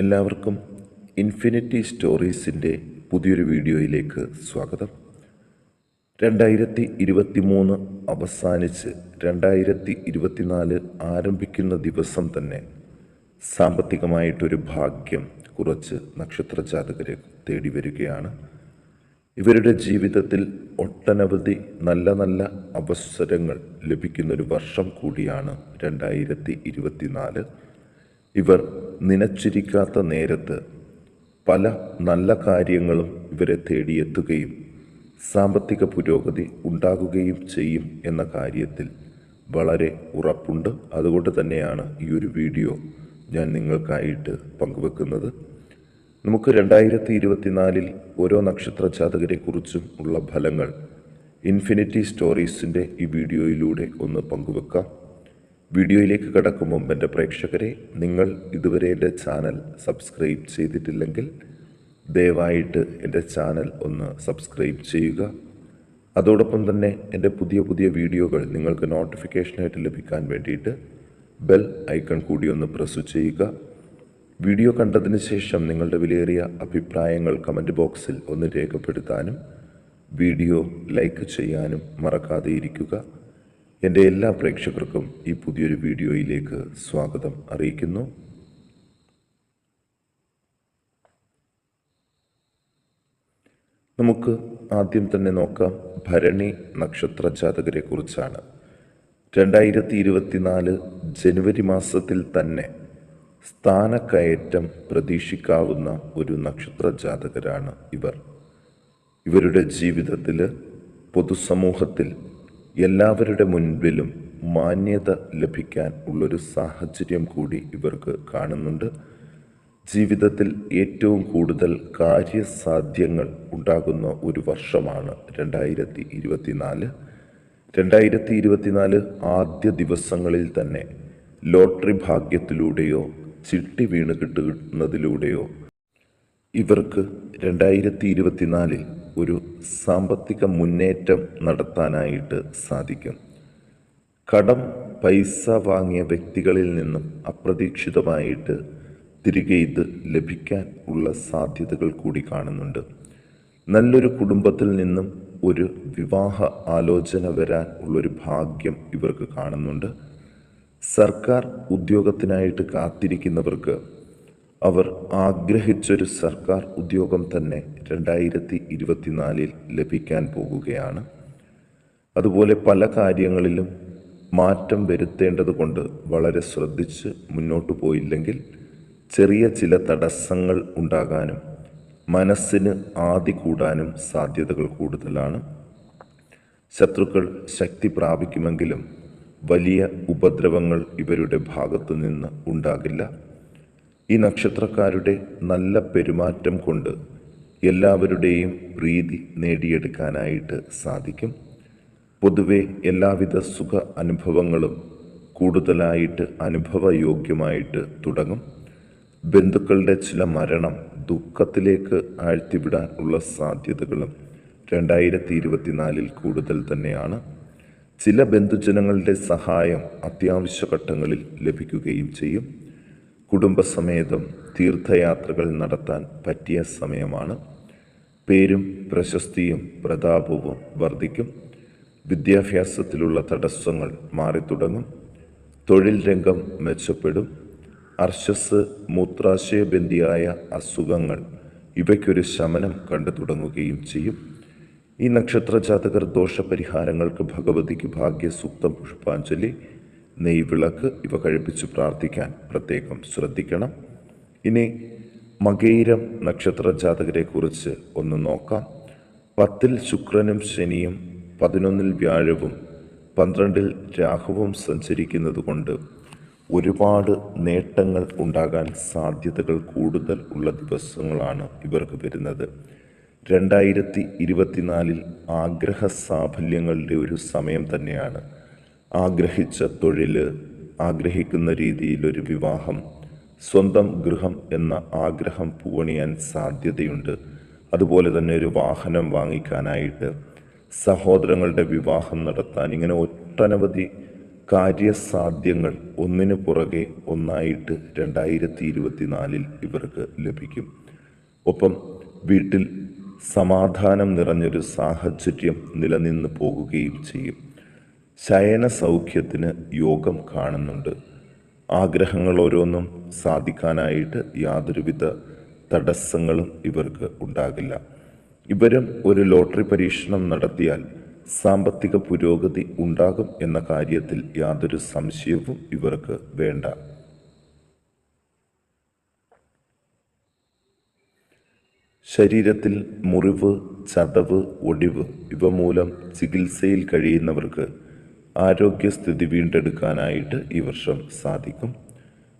എല്ലാവർക്കും ഇൻഫിനിറ്റി സ്റ്റോറീസിൻ്റെ പുതിയൊരു വീഡിയോയിലേക്ക് സ്വാഗതം. 2023 അവസാനിച്ച് 2024 ആരംഭിക്കുന്ന ദിവസം തന്നെ സാമ്പത്തികമായിട്ടൊരു ഭാഗ്യം കുറച്ച് നക്ഷത്രജാതകരെ തേടി വരികയാണ്. ഇവരുടെ ജീവിതത്തിൽ ഒട്ടനവധി നല്ല നല്ല അവസരങ്ങൾ ലഭിക്കുന്നൊരു വർഷം കൂടിയാണ് 2024. ഇവർ നനച്ചിരിക്കാത്ത നേരത്ത് പല നല്ല കാര്യങ്ങളും ഇവരെ തേടിയെത്തുകയും സാമ്പത്തിക പുരോഗതി ഉണ്ടാകുകയും ചെയ്യും എന്ന കാര്യത്തിൽ വളരെ ഉറപ്പുണ്ട്. അതുകൊണ്ട് തന്നെയാണ് ഈ ഒരു വീഡിയോ ഞാൻ നിങ്ങൾക്കായിട്ട് പങ്കുവെക്കുന്നത്. നമുക്ക് 2024 ഓരോ നക്ഷത്ര ജാതകരെക്കുറിച്ചും ഉള്ള ഫലങ്ങൾ ഇൻഫിനിറ്റി സ്റ്റോറീസിൻ്റെ ഈ വീഡിയോയിലൂടെ ഒന്ന് പങ്കുവെക്കാം. വീഡിയോയിലേക്ക് കടക്കും മുമ്പ് എൻ്റെ പ്രേക്ഷകരെ, നിങ്ങൾ ഇതുവരെ എൻ്റെ ചാനൽ സബ്സ്ക്രൈബ് ചെയ്തിട്ടില്ലെങ്കിൽ ദയവായിട്ട് എൻ്റെ ചാനൽ ഒന്ന് സബ്സ്ക്രൈബ് ചെയ്യുക. അതോടൊപ്പം തന്നെ എൻ്റെ പുതിയ പുതിയ വീഡിയോകൾ നിങ്ങൾക്ക് നോട്ടിഫിക്കേഷനായിട്ട് ലഭിക്കാൻ വേണ്ടിയിട്ട് ബെൽ ഐക്കൺ കൂടി ഒന്ന് പ്രസ് ചെയ്യുക. വീഡിയോ കണ്ടതിന് ശേഷം നിങ്ങളുടെ വിലയേറിയ അഭിപ്രായങ്ങൾ കമൻറ്റ് ബോക്സിൽ ഒന്ന് രേഖപ്പെടുത്താനും വീഡിയോ ലൈക്ക് ചെയ്യാനും മറക്കാതെ ഇരിക്കുക. എൻ്റെ എല്ലാ പ്രേക്ഷകർക്കും ഈ പുതിയൊരു വീഡിയോയിലേക്ക് സ്വാഗതം അറിയിക്കുന്നു. നമുക്ക് ആദ്യം തന്നെ നോക്കാം ഭരണി നക്ഷത്ര ജാതകരെ കുറിച്ചാണ്. 2024 ജനുവരി മാസത്തിൽ തന്നെ സ്ഥാനക്കയറ്റം പ്രതീക്ഷിക്കാവുന്ന ഒരു നക്ഷത്ര ജാതകരാണ് ഇവർ. ഇവരുടെ ജീവിതത്തിൽ പൊതുസമൂഹത്തിൽ എല്ലാവരുടെ മുൻപിലും മാന്യത ലഭിക്കാൻ ഉള്ളൊരു സാഹചര്യം കൂടി ഇവർക്ക് കാണുന്നുണ്ട്. ജീവിതത്തിൽ ഏറ്റവും കൂടുതൽ കാര്യസാധ്യങ്ങൾ ഉണ്ടാകുന്ന ഒരു വർഷമാണ് 2024. 2024 ആദ്യ ദിവസങ്ങളിൽ തന്നെ ലോട്ടറി ഭാഗ്യത്തിലൂടെയോ ചിട്ടി വീണ് കിട്ടുന്നതിലൂടെയോ ഇവർക്ക് 2024 ഒരു സാമ്പത്തിക മുന്നേറ്റം നടത്താനായിട്ട് സാധിക്കും. കടം പൈസ വാങ്ങിയ വ്യക്തികളിൽ നിന്നും അപ്രതീക്ഷിതമായിട്ട് തിരികെ ഇത് ലഭിക്കാൻ ഉള്ള സാധ്യതകൾ കൂടി കാണുന്നുണ്ട്. നല്ലൊരു കുടുംബത്തിൽ നിന്നും ഒരു വിവാഹ ആലോചന വരാൻ ഉള്ളൊരു ഭാഗ്യം ഇവർക്ക് കാണുന്നുണ്ട്. സർക്കാർ ഉദ്യോഗത്തിനായിട്ട് കാത്തിരിക്കുന്നവർക്ക് അവർ ആഗ്രഹിച്ചൊരു സർക്കാർ ഉദ്യോഗം തന്നെ 2024 ലഭിക്കാൻ പോകുകയാണ്. അതുപോലെ പല കാര്യങ്ങളിലും മാറ്റം വരുത്തേണ്ടത് കൊണ്ട് വളരെ ശ്രദ്ധിച്ച് മുന്നോട്ട് പോയില്ലെങ്കിൽ ചെറിയ ചില തടസ്സങ്ങൾ ഉണ്ടാകാനും മനസ്സിന് ആദി കൂടാനും സാധ്യതകൾ കൂടുതലാണ്. ശത്രുക്കൾ ശക്തി പ്രാപിക്കുമെങ്കിലും വലിയ ഉപദ്രവങ്ങൾ ഇവരുടെ ഭാഗത്തു നിന്ന് ഉണ്ടാകില്ല. ഈ നക്ഷത്രക്കാരുടെ നല്ല പെരുമാറ്റം കൊണ്ട് എല്ലാവരുടെയും പ്രീതി നേടിയെടുക്കാനായിട്ട് സാധിക്കും. പൊതുവെ എല്ലാവിധ സുഖ അനുഭവങ്ങളും കൂടുതലായിട്ട് അനുഭവയോഗ്യമായിട്ട് തുടങ്ങും. ബന്ധുക്കളുടെ ചില മരണം ദുഃഖത്തിലേക്ക് ആഴ്ത്തിവിടാൻ ഉള്ള സാധ്യതകളും 2024 കൂടുതൽ തന്നെയാണ്. ചില ബന്ധുജനങ്ങളുടെ സഹായം അത്യാവശ്യ ഘട്ടങ്ങളിൽ ലഭിക്കുകയും ചെയ്യും. കുടുംബസമേതം തീർത്ഥയാത്രകൾ നടത്താൻ പറ്റിയ സമയമാണ്. പേരും പ്രശസ്തിയും പ്രതാപവും വർദ്ധിക്കും. വിദ്യാഭ്യാസത്തിലുള്ള തടസ്സങ്ങൾ മാറിത്തുടങ്ങും. തൊഴിൽ രംഗം മെച്ചപ്പെടും. അർശസ് മൂത്രാശയബന്ധിയായ അസുഖങ്ങൾ ഇവയ്ക്കൊരു ശമനം കണ്ടു തുടങ്ങുകയും ചെയ്യും. ഈ നക്ഷത്ര ജാതകർ ദോഷപരിഹാരങ്ങൾക്ക് ഭഗവതിക്ക് ഭാഗ്യസൂക്തം, പുഷ്പാഞ്ജലി, നെയ്വിളക്ക് ഇവ കഴിപ്പിച്ച് പ്രാർത്ഥിക്കാൻ പ്രത്യേകം ശ്രദ്ധിക്കണം. ഇനി മകയിരം നക്ഷത്ര ജാതകരെ കുറിച്ച് ഒന്ന് നോക്കാം. 10-ൽ ശുക്രനും ശനിയും 11-ൽ വ്യാഴവും 12-ൽ രാഹുവും സഞ്ചരിക്കുന്നത് കൊണ്ട് ഒരുപാട് നേട്ടങ്ങൾ ഉണ്ടാകാൻ സാധ്യതകൾ കൂടുതൽ ഉള്ള ദിവസങ്ങളാണ് ഇവർക്ക് വരുന്നത്. 2024 ആഗ്രഹ സാഫല്യങ്ങളുടെ ഒരു സമയം തന്നെയാണ്. ആഗ്രഹിച്ച തൊഴിൽ, ആഗ്രഹിക്കുന്ന രീതിയിലൊരു വിവാഹം, സ്വന്തം ഗൃഹം എന്ന ആഗ്രഹം പൂവണിയാൻ സാധ്യതയുണ്ട്. അതുപോലെ തന്നെ ഒരു വാഹനം വാങ്ങിക്കാനായിട്ട്, സഹോദരങ്ങളുടെ വിവാഹം നടത്താൻ, ഇങ്ങനെ ഒട്ടനവധി കാര്യസാധ്യങ്ങൾ ഒന്നിനു പുറകെ ഒന്നായിട്ട് 2024 ഇവർക്ക് ലഭിക്കും. ഒപ്പം വീട്ടിൽ സമാധാനം നിറഞ്ഞൊരു സാഹചര്യം നിലനിന്ന് പോകുകയും ചെയ്യും. ശയന സൗഖ്യത്തിന് യോഗം കാണുന്നുണ്ട്. ആഗ്രഹങ്ങൾ ഓരോന്നും സാധിക്കാനായിട്ട് യാതൊരുവിധ തടസ്സങ്ങളും ഇവർക്ക് ഉണ്ടാകില്ല. ഇവരും ഒരു ലോട്ടറി പരീക്ഷണം നടത്തിയാൽ സാമ്പത്തിക പുരോഗതി ഉണ്ടാകും എന്ന കാര്യത്തിൽ യാതൊരു സംശയവും ഇവർക്ക് വേണ്ട. ശരീരത്തിൽ മുറിവ്, ചതവ്, ഒടിവ് ഇവ മൂലം ചികിത്സയിൽ കഴിയുന്നവർക്ക് ആരോഗ്യസ്ഥിതി വീണ്ടെടുക്കാനായിട്ട് ഈ വർഷം സാധിക്കും.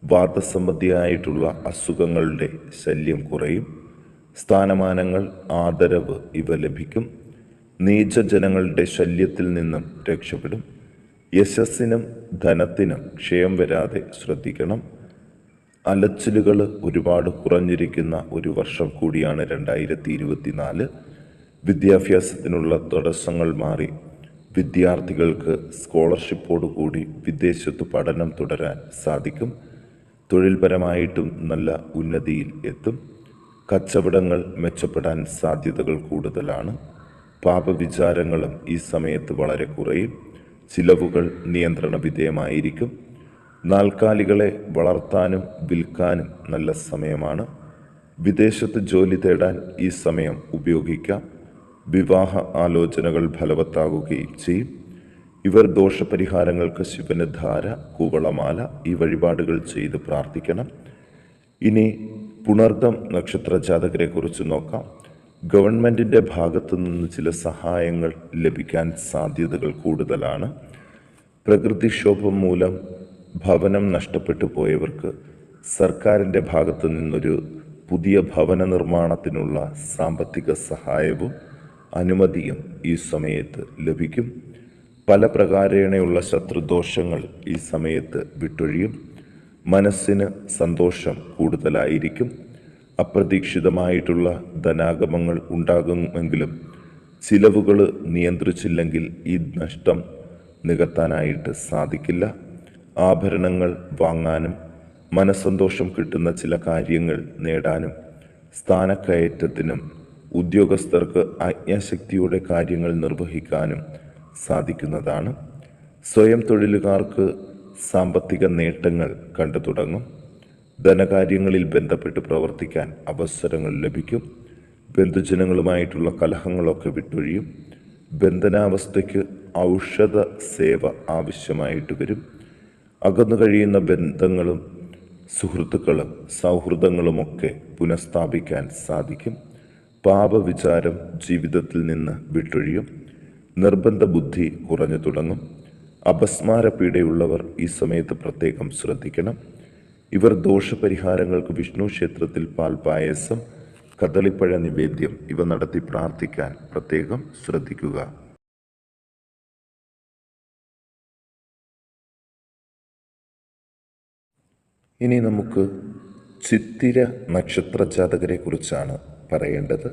വാദസംബന്ധിയായിട്ടുള്ള അസുഖങ്ങളുടെ ശല്യം കുറയും. സ്ഥാനമാനങ്ങൾ, ആദരവ് ഇവ ലഭിക്കും. നീചജനങ്ങളുടെ ശല്യത്തിൽ നിന്നും രക്ഷപ്പെടും. യശസ്സിനും ധനത്തിനും ക്ഷയം വരാതെ ശ്രദ്ധിക്കണം. അലച്ചിലുകൾ ഒരുപാട് കുറഞ്ഞിരിക്കുന്ന ഒരു വർഷം കൂടിയാണ് 2024. വിദ്യാഭ്യാസത്തിനുള്ള തടസ്സങ്ങൾ മാറി വിദ്യാർത്ഥികൾക്ക് സ്കോളർഷിപ്പോടുകൂടി വിദേശത്ത് പഠനം തുടരാൻ സാധിക്കും. തൊഴിൽപരമായിട്ടും നല്ല ഉന്നതിയിൽ എത്തും. കച്ചവടങ്ങൾ മെച്ചപ്പെടാൻ സാധ്യതകൾ കൂടുതലാണ്. പാപവിചാരങ്ങളും ഈ സമയത്ത് വളരെ കുറയും. ചിലവുകൾ നിയന്ത്രണ വിധേയമായിരിക്കും. നാൽക്കാലികളെ വളർത്താനും വിൽക്കാനും നല്ല സമയമാണ്. വിദേശത്ത് ജോലി തേടാൻ ഈ സമയം ഉപയോഗിക്കാം. വിവാഹ ആലോചനകൾ ഫലവത്താകുകയും ചെയ്യും. ഇവർ ദോഷപരിഹാരങ്ങൾക്ക് ശിവന് ധാര, കൂവളമാല ഈ വഴിപാടുകൾ ചെയ്ത് പ്രാർത്ഥിക്കണം. ഇനി പുണർദം നക്ഷത്ര ജാതകരെക്കുറിച്ച് നോക്കാം. ഗവൺമെൻറ്റിൻ്റെ ഭാഗത്തു നിന്ന് ചില സഹായങ്ങൾ ലഭിക്കാൻ സാധ്യതകൾ കൂടുതലാണ്. പ്രകൃതിക്ഷോഭം മൂലം ഭവനം നഷ്ടപ്പെട്ടു പോയവർക്ക് സർക്കാരിൻ്റെ ഭാഗത്തു നിന്നൊരു പുതിയ ഭവന നിർമ്മാണത്തിനുള്ള സാമ്പത്തിക സഹായവും അനുമതിയും ഈ സമയത്ത് ലഭിക്കും. പല പ്രകാരേണയുള്ള ശത്രുദോഷങ്ങൾ ഈ സമയത്ത് വിട്ടൊഴിയും. മനസ്സിന് സന്തോഷം കൂടുതലായിരിക്കും. അപ്രതീക്ഷിതമായിട്ടുള്ള ധനാഗമങ്ങൾ ഉണ്ടാകുമെങ്കിലും ചിലവുകൾ നിയന്ത്രിച്ചില്ലെങ്കിൽ ഈ നഷ്ടം നികത്താനായിട്ട് സാധിക്കില്ല. ആഭരണങ്ങൾ വാങ്ങാനും മനസ്സന്തോഷം കിട്ടുന്ന ചില കാര്യങ്ങൾ നേടാനും സ്ഥാനക്കയറ്റത്തിനും ഉദ്യോഗസ്ഥർക്ക് ആജ്ഞാശക്തിയോടെ കാര്യങ്ങൾ നിർവഹിക്കാനും സാധിക്കുന്നതാണ്. സ്വയം തൊഴിലുകാർക്ക് സാമ്പത്തിക നേട്ടങ്ങൾ കണ്ടു തുടങ്ങും. ധനകാര്യങ്ങളിൽ ബന്ധപ്പെട്ട് പ്രവർത്തിക്കാൻ അവസരങ്ങൾ ലഭിക്കും. ബന്ധുജനങ്ങളുമായിട്ടുള്ള കലഹങ്ങളൊക്കെ വിട്ടൊഴിയും. ബന്ധനാവസ്ഥയ്ക്ക് ഔഷധ സേവ ആവശ്യമായിട്ട് വരും. അകന്നു കഴിയുന്ന ബന്ധങ്ങളും സുഹൃത്തുക്കളും സൗഹൃദങ്ങളുമൊക്കെ പുനഃസ്ഥാപിക്കാൻ സാധിക്കും. പാപവിചാരം ജീവിതത്തിൽ നിന്ന് വിട്ടൊഴിയും. നിർബന്ധ ബുദ്ധി കുറഞ്ഞു തുടങ്ങും. അപസ്മാരപീഡയുള്ളവർ ഈ സമയത്ത് പ്രത്യേകം ശ്രദ്ധിക്കണം. ഇവർ ദോഷപരിഹാരങ്ങൾക്ക് വിഷ്ണു ക്ഷേത്രത്തിൽ പാൽപായസം, കദളിപ്പഴ നിവേദ്യം ഇവ നടത്തി പ്രാർത്ഥിക്കാൻ പ്രത്യേകം ശ്രദ്ധിക്കുക. ഇനി നമുക്ക് ചിത്തിര നക്ഷത്ര ജാതകരെ കുറിച്ചാണ് പറയേണ്ടത്.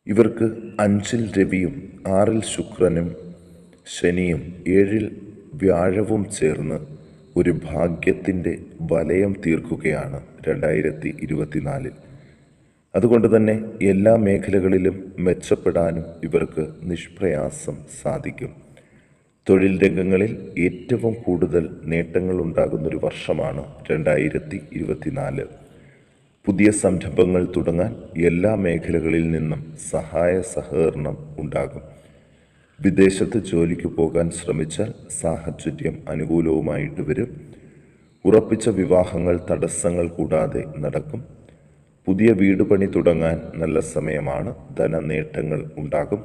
ഇവർക്ക് 5-ൽ രവിയും 6-ൽ ശുക്രനും ശനിയും 7-ൽ വ്യാഴവും ചേർന്ന് ഒരു ഭാഗ്യത്തിൻ്റെ വലയം തീർക്കുകയാണ് 2024. അതുകൊണ്ട് തന്നെ എല്ലാ മേഖലകളിലും മെച്ചപ്പെടാനും ഇവർക്ക് നിഷ്പ്രയാസം സാധിക്കും. തൊഴിൽ രംഗങ്ങളിൽ ഏറ്റവും കൂടുതൽ നേട്ടങ്ങൾ ഉണ്ടാകുന്നൊരു വർഷമാണ് 2024. പുതിയ സംരംഭങ്ങൾ തുടങ്ങാൻ എല്ലാ മേഖലകളിൽ നിന്നും സഹായ സഹകരണം ഉണ്ടാകും. വിദേശത്ത് ജോലിക്ക് പോകാൻ ശ്രമിച്ചാൽ സാഹചര്യം അനുകൂലവുമായിട്ട് വരും. ഉറപ്പിച്ച വിവാഹങ്ങൾ തടസ്സങ്ങൾ കൂടാതെ നടക്കും. പുതിയ വീട് പണി തുടങ്ങാൻ നല്ല സമയമാണ്. ധനനേട്ടങ്ങൾ ഉണ്ടാകും.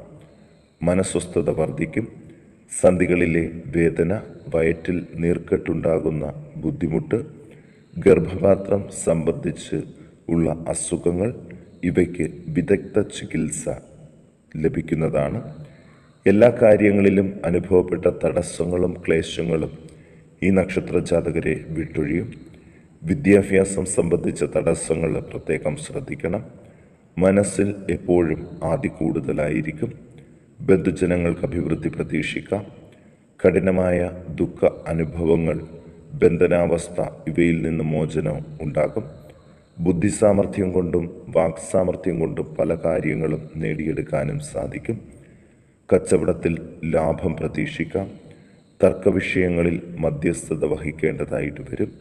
മനസ്വസ്ഥത വർദ്ധിക്കും. സന്ധികളിലെ വേദന, വയറ്റിൽ നീർക്കെട്ടുണ്ടാകുന്ന ബുദ്ധിമുട്ട്, ഗർഭപാത്രം സംബന്ധിച്ച് ഉള്ള അസുഖങ്ങൾ ഇവയ്ക്ക് വിദഗ്ധ ചികിത്സ ലഭിക്കുന്നതാണ്. എല്ലാ കാര്യങ്ങളിലും അനുഭവപ്പെട്ട തടസ്സങ്ങളും ക്ലേശങ്ങളും ഈ നക്ഷത്ര ജാതകരെ വിട്ടൊഴിയും. വിദ്യാഭ്യാസം സംബന്ധിച്ച തടസ്സങ്ങൾ പ്രത്യേകം ശ്രദ്ധിക്കണം. മനസ്സിൽ എപ്പോഴും ആദി കൂടുതലായിരിക്കും. ബന്ധുജനങ്ങൾക്ക് അഭിവൃദ്ധി പ്രതീക്ഷിക്കാം. കഠിനമായ ദുഃഖ അനുഭവങ്ങൾ, ബന്ധനാവസ്ഥ ഇവയിൽ നിന്ന് മോചനം ഉണ്ടാകും. ബുദ്ധിസാമർഥ്യം കൊണ്ടും വാക്സാമർഥ്യം കൊണ്ടും പല കാര്യങ്ങളും നേടിയെടുക്കാനും സാധിക്കും. കച്ചവടത്തിൽ ലാഭം പ്രതീക്ഷിക്കാം. തർക്കവിഷയങ്ങളിൽ മധ്യസ്ഥത വഹിക്കേണ്ടതായിട്ട് വരും.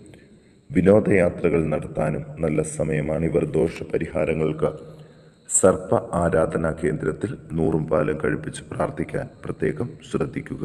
വിനോദയാത്രകൾ നടത്താനും നല്ല സമയമാണ്. ഇവർ ദോഷപരിഹാരങ്ങൾക്ക് സർപ്പ ആരാധനാ കേന്ദ്രത്തിൽ 100 പാലും കഴിപ്പിച്ച് പ്രാർത്ഥിക്കാൻ പ്രത്യേകം ശ്രദ്ധിക്കുക.